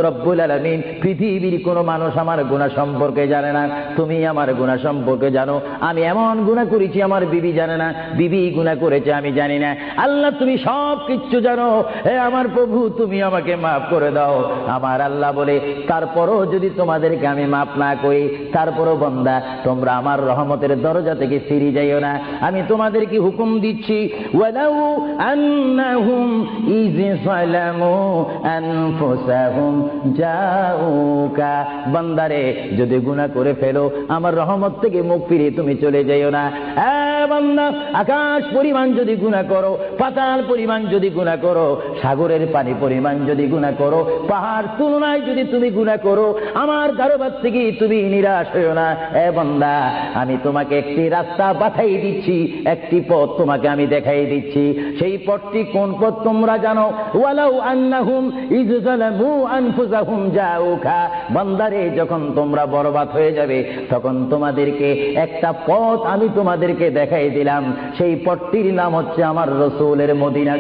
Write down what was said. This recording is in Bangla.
রব্বুল আলামিন, পৃথিবীর কোনো মানুষ আমার গুনাহ সম্পর্কে জানে না, তুমি আমার গুনাহ সম্পর্কে জানো। আমি এমন গুনাহ করেছি আমার বিবি জানে না, বিবি গুনাহ করেছে আমি জানি না। আল্লাহ তুমি সব কিচ্ছু জানো, হে আমার প্রভু তুমি আমাকে মাফ করে দাও। আমার আল্লাহ বলে, তারপরও যদি তোমাদেরকে আমি মাফ না করি, তারপরও বান্দা তোমরা আমার রহমতের দরজা থেকে ফিরে যাইও না। আমি তোমাদেরকে হুকুম দিচ্ছি, ওয়ালাউ আন্নাহুম ইয যালামু আনফুসাহুম জাউকা, বান্দারে যদি গুনাহ করে ফেলো আমার রহমত থেকে মুখ ফিরিয়ে তুমি চলে যাইও না। বান্দা, আকাশ পরিমাণ যদি গুনাহ করো, পাতাল পরিমাণ যদি গুনাহ করো, সাগরের পানি পরিমাণ যদি গুনাহ করো, পাহাড় তুলনায় যদি তুমি গুনাহ করো, আমার দরবার থেকে তুমি নিরাশ হইও না। বান্দা, আমি তোমাকে একটি রাস্তা পাঠাই দিচ্ছি, একটি পথ তোমাকে আমি দেখাই দিচ্ছি। সেই পথটি কোন পথ তোমরা জানো? ওয়ালাউ আন্নাহুম ইয যালামু আনফুসাহুম জাউকা, বান্দারে যখন তোমরা বরবাদ হয়ে যাবে তখন তোমাদেরকে একটা পথ আমি তোমাদেরকে দেখাই দিলাম, সেই পথটির নাম হচ্ছে আমার রাসূলের মদিনা।